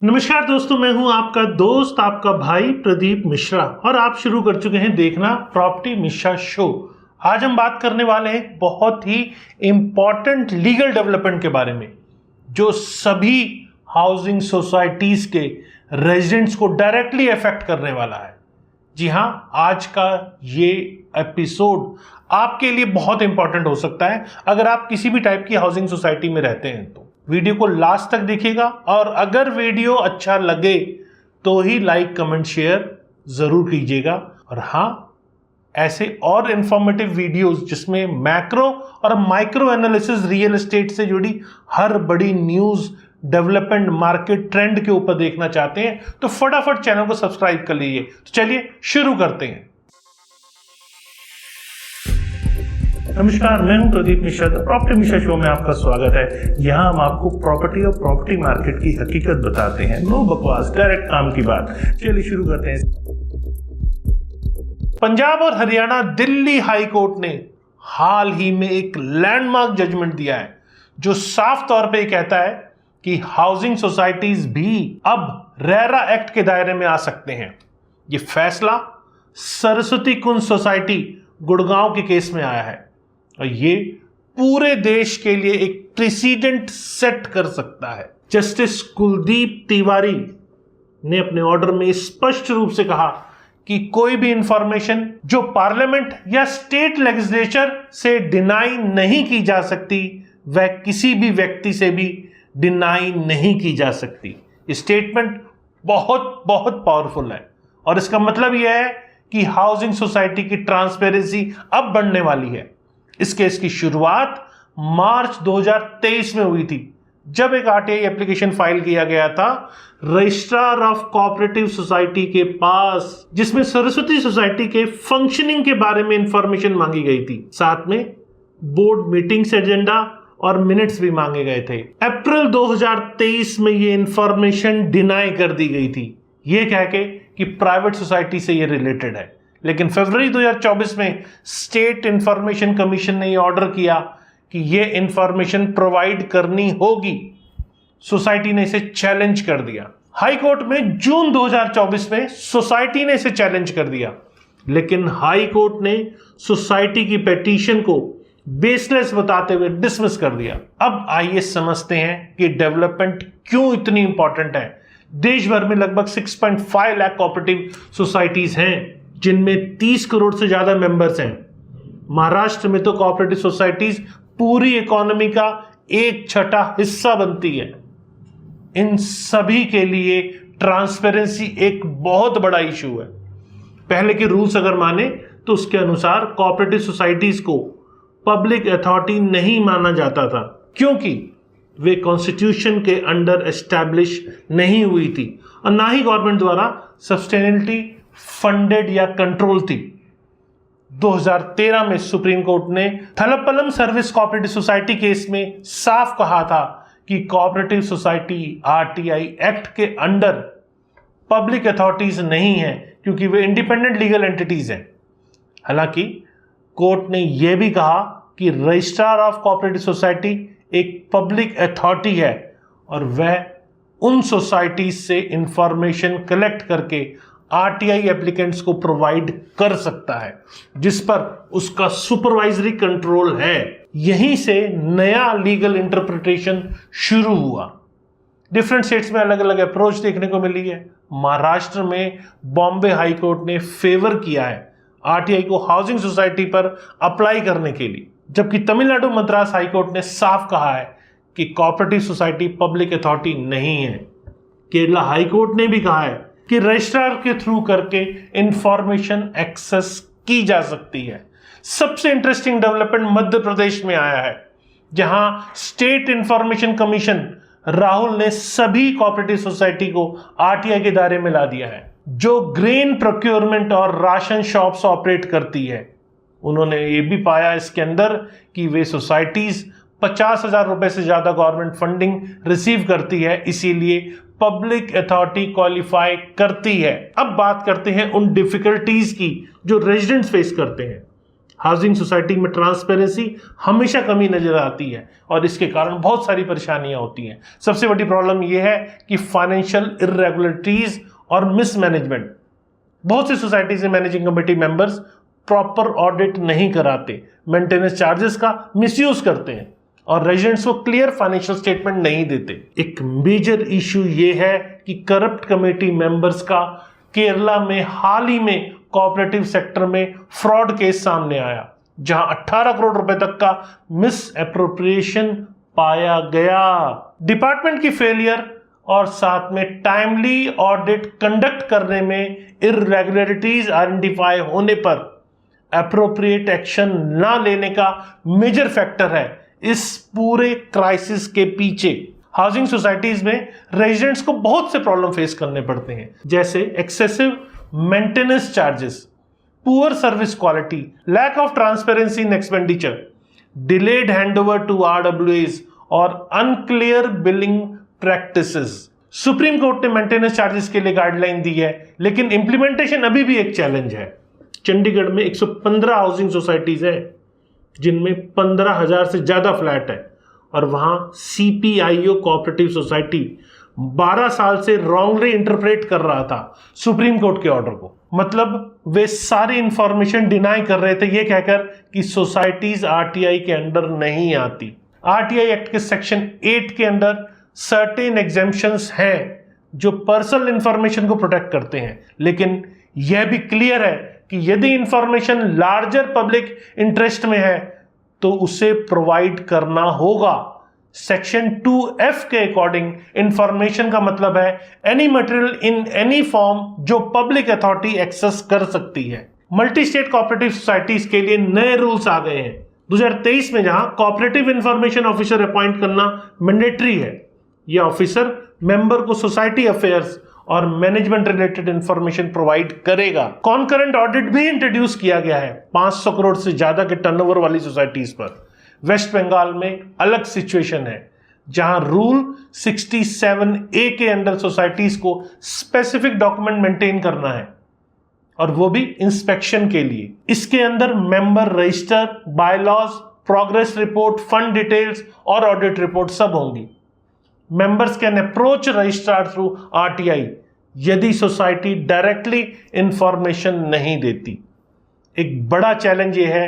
नमस्कार दोस्तों, मैं हूं आपका दोस्त आपका भाई प्रदीप मिश्रा और आप शुरू कर चुके हैं देखना प्रॉपर्टी मिश्रा शो। आज हम बात करने वाले हैं बहुत ही इंपॉर्टेंट लीगल डेवलपमेंट के बारे में जो सभी हाउसिंग सोसाइटीज के रेजिडेंट्स को डायरेक्टली अफेक्ट करने वाला है। जी हां, आज का ये एपिसोड आपके लिए बहुत इंपॉर्टेंट हो सकता है अगर आप किसी भी टाइप की हाउसिंग सोसाइटी में रहते हैं तो वीडियो को लास्ट तक देखिएगा और अगर वीडियो अच्छा लगे तो ही लाइक कमेंट शेयर जरूर कीजिएगा। और हाँ, ऐसे और इंफॉर्मेटिव वीडियोस जिसमें मैक्रो और माइक्रो एनालिसिस रियल एस्टेट से जुड़ी हर बड़ी न्यूज डेवलपमेंट मार्केट ट्रेंड के ऊपर देखना चाहते हैं तो फटाफट चैनल को सब्सक्राइब कर लीजिए। तो चलिए शुरू करते हैं। नमस्कार, मैं हूं प्रदीप मिश्रा। प्रॉपर्टी मिश्रा शो में आपका स्वागत है। यहां हम आपको प्रॉपर्टी और प्रॉपर्टी मार्केट की हकीकत बताते हैं। नो बकवास, डायरेक्ट काम की बात। चलिए शुरू करते हैं। पंजाब और हरियाणा दिल्ली हाई कोर्ट ने हाल ही में एक लैंडमार्क जजमेंट दिया है जो साफ तौर पे कहता है कि हाउसिंग सोसाइटीज भी अब रेरा एक्ट के दायरे में आ सकते हैं। ये फैसला सरस्वती कुंज सोसाइटी गुड़गांव के केस में आया है और ये पूरे देश के लिए एक प्रेसिडेंट सेट कर सकता है। जस्टिस कुलदीप तिवारी ने अपने ऑर्डर में स्पष्ट रूप से कहा कि कोई भी इंफॉर्मेशन जो पार्लियामेंट या स्टेट लेजिस्लेचर से डिनाई नहीं की जा सकती वह किसी भी व्यक्ति से भी डिनाई नहीं की जा सकती। स्टेटमेंट बहुत बहुत पावरफुल है और इसका मतलब यह है कि हाउसिंग सोसाइटी की ट्रांसपेरेंसी अब बढ़ने वाली है। इस केस की शुरुआत मार्च 2023 में हुई थी जब एक आरटीआई एप्लीकेशन फाइल किया गया था रजिस्ट्रार ऑफ कोऑपरेटिव सोसाइटी के पास, जिसमें सरस्वती सोसाइटी के फंक्शनिंग के बारे में इंफॉर्मेशन मांगी गई थी। साथ में बोर्ड मीटिंग्स एजेंडा और मिनट्स भी मांगे गए थे। अप्रैल 2023 में ये इंफॉर्मेशन डिनाई कर दी गई थी, ये कह के कि प्राइवेट सोसाइटी से ये रिलेटेड है। लेकिन फरवरी 2024 में स्टेट इंफॉर्मेशन कमीशन ने यह ऑर्डर किया कि यह इंफॉर्मेशन प्रोवाइड करनी होगी। सोसाइटी ने इसे चैलेंज कर दिया। हाई कोर्ट में जून 2024 में सोसाइटी ने इसे चैलेंज कर दिया, लेकिन हाई कोर्ट ने सोसाइटी की पिटीशन को बेसलेस बताते हुए डिसमिस कर दिया। अब आइए समझते हैं कि डेवलपमेंट क्यों इतनी इंपॉर्टेंट है। देश भर में लगभग 6.5 लाख कोऑपरेटिव सोसाइटीज हैं जिनमें 30 करोड़ से ज्यादा मेंबर्स हैं। महाराष्ट्र में तो कोऑपरेटिव सोसाइटीज पूरी इकोनॉमी का 1/6 हिस्सा बनती है। इन सभी के लिए ट्रांसपेरेंसी एक बहुत बड़ा इशू है। पहले के रूल्स अगर माने तो उसके अनुसार कोऑपरेटिव सोसाइटीज को पब्लिक अथॉरिटी नहीं माना जाता था क्योंकि वे कॉन्स्टिट्यूशन के अंडर एस्टैब्लिश नहीं हुई थी और ना ही गवर्नमेंट द्वारा सस्टेनेबिलिटी फंडेड या कंट्रोल थी। 2013 में सुप्रीम कोर्ट ने थलपलम सर्विस कोऑपरेटिव सोसाइटी केस में साफ कहा था कि कोऑपरेटिव सोसाइटी आरटीआई एक्ट के अंडर पब्लिक अथॉरिटीज नहीं है क्योंकि वे इंडिपेंडेंट लीगल एंटिटीज हैं। हालांकि कोर्ट ने यह भी कहा कि रजिस्ट्रार ऑफ कोऑपरेटिव सोसाइटी एक पब्लिक अथॉरिटी है और वह उन सोसाइटीज से इंफॉर्मेशन कलेक्ट करके आरटीआई एप्लीकेंट्स को प्रोवाइड कर सकता है जिस पर उसका सुपरवाइजरी कंट्रोल है। यहीं से नया लीगल इंटरप्रिटेशन शुरू हुआ। डिफरेंट स्टेट्स में अलग अलग अप्रोच देखने को मिली है। महाराष्ट्र में बॉम्बे हाई कोर्ट ने फेवर किया है आरटीआई को हाउसिंग सोसाइटी पर अप्लाई करने के लिए, जबकि तमिलनाडु मद्रास हाई कोर्ट ने साफ कहा है कि कोऑपरेटिव सोसाइटी पब्लिक अथॉरिटी नहीं है। केरला हाई कोर्ट ने भी कहा है कि रजिस्ट्रार के थ्रू करके इंफॉर्मेशन एक्सेस की जा सकती है। सबसे इंटरेस्टिंग डेवलपमेंट मध्य प्रदेश में आया है जहां स्टेट इंफॉर्मेशन कमीशन राहुल ने सभी कोऑपरेटिव सोसाइटी को आरटीआई के दायरे में ला दिया है जो ग्रेन प्रोक्योरमेंट और राशन शॉप्स ऑपरेट करती है। उन्होंने ये भी पाया इसके अंदर कि वे सोसाइटीज 50,000 रुपए से ज्यादा गवर्नमेंट फंडिंग रिसीव करती है, इसीलिए पब्लिक अथॉरिटी क्वालिफाई करती है। अब बात करते हैं उन डिफिकल्टीज की जो रेजिडेंट्स फेस करते हैं। हाउसिंग सोसाइटी में ट्रांसपेरेंसी हमेशा कमी नजर आती है और इसके कारण बहुत सारी परेशानियां होती हैं। सबसे बड़ी प्रॉब्लम यह है कि फाइनेंशियल इरेगुलरिटीज और मिसमैनेजमेंट। बहुत सी सोसाइटी से managing committee members proper audit नहीं कराते, मेंटेनेंस चार्जेस का मिसयूज करते हैं और रेजिडेंट्स को क्लियर फाइनेंशियल स्टेटमेंट नहीं देते। एक मेजर इशू ये है कि करप्ट कमेटी मेंबर्स का केरला में हाल ही में कोऑपरेटिव सेक्टर में फ्रॉड केस सामने आया, जहां 18 करोड़ रुपए तक का मिस एप्रोप्रिएशन पाया गया। डिपार्टमेंट की फेलियर और साथ में टाइमली ऑडिट कंडक्ट करने में इरेगुलरिटीज आइडेंटिफाई होने पर एप्रोप्रिएट एक्शन ना लेने का मेजर फैक्टर है इस पूरे क्राइसिस के पीछे। हाउसिंग सोसाइटीज में रेजिडेंट्स को बहुत से प्रॉब्लम फेस करने पड़ते हैं, जैसे excessive maintenance charges, poor service quality, lack of transparency in expenditure, delayed handover to आरडब्ल्यूएस और unclear billing practices. Supreme court ने मेंटेनेंस चार्जेस के लिए गाइडलाइन दी है, लेकिन इंप्लीमेंटेशन अभी भी एक चैलेंज है। चंडीगढ़ में 115 हाउसिंग सोसाइटीज है जिनमें 15,000 से ज्यादा फ्लैट है और वहां सीपीआईओ कोऑपरेटिव सोसाइटी 12 साल से रॉन्गली इंटरप्रेट कर रहा था सुप्रीम कोर्ट के ऑर्डर को। मतलब वे सारी इंफॉर्मेशन डिनाई कर रहे थे ये कहकर कि सोसाइटीज आरटीआई के अंडर नहीं आती। आरटीआई एक्ट के सेक्शन 8 के अंदर सर्टेन एग्जेम्पशंस हैं जो पर्सनल इंफॉर्मेशन को प्रोटेक्ट करते हैं, लेकिन यह भी क्लियर है कि यदि इंफॉर्मेशन लार्जर पब्लिक इंटरेस्ट में है तो उसे प्रोवाइड करना होगा। सेक्शन 2F के अकॉर्डिंग इंफॉर्मेशन का मतलब है any material in any form जो पब्लिक अथॉरिटी एक्सेस कर सकती है। मल्टी स्टेट कोऑपरेटिव सोसाइटीज के लिए नए रूल्स आ गए हैं 2023 में, जहां कोऑपरेटिव इंफॉर्मेशन ऑफिसर अपॉइंट करना मैंडेटरी है। यह ऑफिसर मेंबर को सोसाइटी अफेयर्स और मैनेजमेंट रिलेटेड इंफॉर्मेशन प्रोवाइड करेगा। कॉन्करेंट ऑडिट भी इंट्रोड्यूस किया गया है 500 करोड़ से ज्यादा के टर्नओवर वाली सोसाइटीज पर। वेस्ट बंगाल में अलग सिचुएशन है, जहां रूल 67A के अंडर सोसाइटीज को स्पेसिफिक डॉक्यूमेंट मेंटेन करना है और वो भी इंस्पेक्शन के लिए। इसके अंदर member register, bylaws, progress report, fund details और ऑडिट रिपोर्ट सब होंगी। Members can approach registrar through RTI यदि सोसाइटी डायरेक्टली इंफॉर्मेशन नहीं देती। एक बड़ा चैलेंज यह है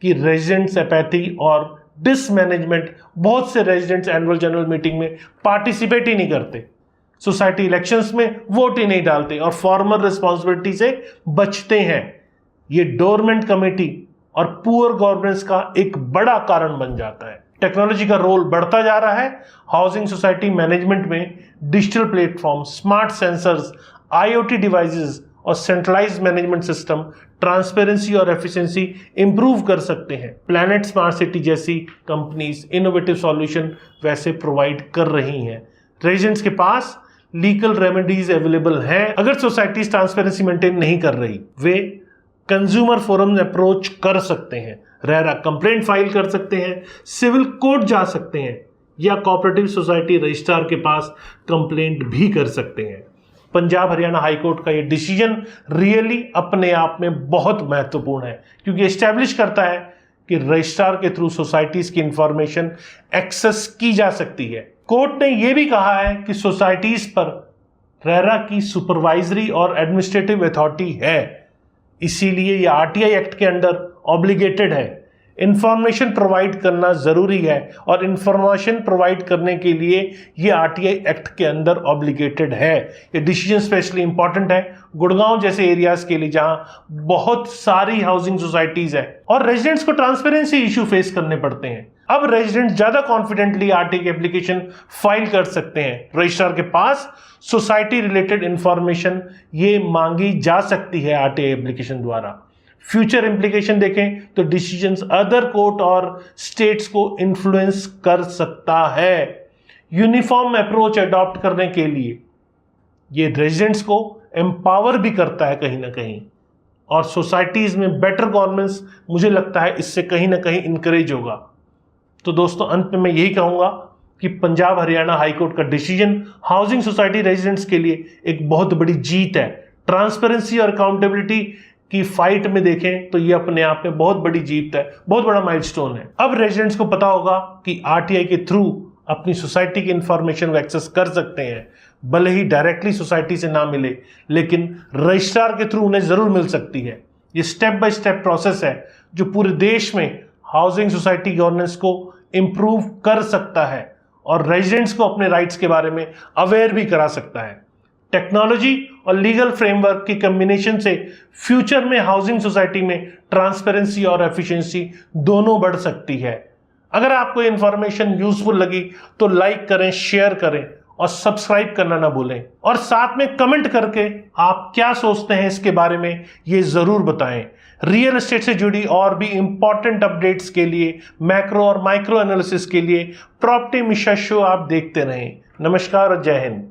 कि रेजिडेंट्स एपैथी और डिसमैनेजमेंट। बहुत से रेजिडेंट्स एनुअल जनरल मीटिंग में पार्टिसिपेट ही नहीं करते, सोसाइटी इलेक्शंस में वोट ही नहीं डालते और फॉर्मल रिस्पॉन्सिबिलिटी से बचते हैं। ये डोरमेंट कमेटी और पुअर गवर्नेंस का एक बड़ा कारण बन जाता है। टेक्नोलॉजी का रोल बढ़ता जा रहा है हाउसिंग सोसाइटी मैनेजमेंट में। Digital platform, smart sensors, IoT devices और सेंट्रलाइज्ड मैनेजमेंट सिस्टम ट्रांसपेरेंसी और एफिशिएंसी इंप्रूव कर सकते हैं। प्लैनेट स्मार्ट सिटी जैसी कंपनीज इनोवेटिव सॉल्यूशन वैसे प्रोवाइड कर रही हैं। रेजिडेंट्स के पास लीगल रेमेडीज अवेलेबल हैं। अगर सोसाइटीज ट्रांसपेरेंसी मेंटेन नहीं कर रही, वे कंज्यूमर फोरम अप्रोच कर सकते हैं, रेरा कंप्लेंट फाइल कर सकते हैं, सिविल कोर्ट जा सकते हैं या कोऑपरेटिव सोसाइटी रजिस्ट्रार के पास कंप्लेंट भी कर सकते हैं। पंजाब हरियाणा हाई कोर्ट का ये डिसीजन रियली अपने आप में बहुत महत्वपूर्ण है, क्योंकि एस्टैब्लिश करता है कि रजिस्ट्रार के थ्रू सोसाइटीज की इंफॉर्मेशन एक्सेस की जा सकती है। कोर्ट ने यह भी कहा है कि सोसाइटीज पर रेरा की सुपरवाइजरी और एडमिनिस्ट्रेटिव अथॉरिटी है, इसीलिए यह आरटीआई एक्ट के अंडर ऑब्लिगेटेड है। इंफॉर्मेशन प्रोवाइड करना जरूरी है और इंफॉर्मेशन प्रोवाइड करने के लिए ये आरटीआई एक्ट के अंदर ऑब्लिगेटेड है। ये डिसीजन स्पेशली इंपॉर्टेंट है गुड़गांव जैसे एरियाज के लिए, जहां बहुत सारी हाउसिंग सोसाइटीज है और रेजिडेंट्स को ट्रांसपेरेंसी इशू फेस करने पड़ते हैं। अब रेजिडेंट्स ज्यादा कॉन्फिडेंटली आरटीआई एप्लीकेशन फाइल कर सकते हैं। रजिस्ट्रार के पास सोसाइटी रिलेटेड इंफॉर्मेशन ये मांगी जा सकती है आरटीआई एप्लीकेशन द्वारा। फ्यूचर इंप्लीकेशन देखें तो डिसीजंस अदर कोर्ट और स्टेट्स को इन्फ्लुएंस कर सकता है। यूनिफॉर्म अप्रोच अडॉप्ट करने के लिए ये रेजिडेंट्स को एम्पावर भी करता है कहीं ना कहीं, और सोसाइटीज में बेटर गवर्नेंस मुझे लगता है इससे कहीं ना कहीं इंकरेज होगा। तो दोस्तों, अंत में मैं यही कहूंगा कि पंजाब हरियाणा हाई कोर्ट का डिसीजन हाउसिंग सोसाइटी रेजिडेंट्स के लिए एक बहुत बड़ी जीत है। ट्रांसपेरेंसी और अकाउंटेबिलिटी की फाइट में देखें तो ये अपने आप में बहुत बड़ी जीत है, बहुत बड़ा माइलस्टोन है। अब रेजिडेंट्स को पता होगा कि आरटीआई के थ्रू अपनी सोसाइटी की इंफॉर्मेशन को एक्सेस कर सकते हैं, भले ही डायरेक्टली सोसाइटी से ना मिले, लेकिन रजिस्ट्रार के थ्रू उन्हें जरूर मिल सकती है। ये स्टेप बाय स्टेप प्रोसेस है जो पूरे देश में हाउसिंग सोसाइटी गवर्नेंस को इंप्रूव कर सकता है और रेजिडेंट्स को अपने राइट्स के बारे में अवेयर भी करा सकता है। टेक्नोलॉजी और लीगल फ्रेमवर्क की कॉम्बिनेशन से फ्यूचर में हाउसिंग सोसाइटी में ट्रांसपेरेंसी और एफिशिएंसी दोनों बढ़ सकती है। अगर आपको इंफॉर्मेशन यूजफुल लगी तो लाइक करें, शेयर करें और सब्सक्राइब करना ना भूलें, और साथ में कमेंट करके आप क्या सोचते हैं इसके बारे में ये जरूर बताएं। रियल एस्टेट से जुड़ी और भी इंपॉर्टेंट अपडेट्स के लिए, मैक्रो और माइक्रो एनालिसिस के लिए प्रॉपर्टी मिशा शो आप देखते रहें। नमस्कार और जय हिंद।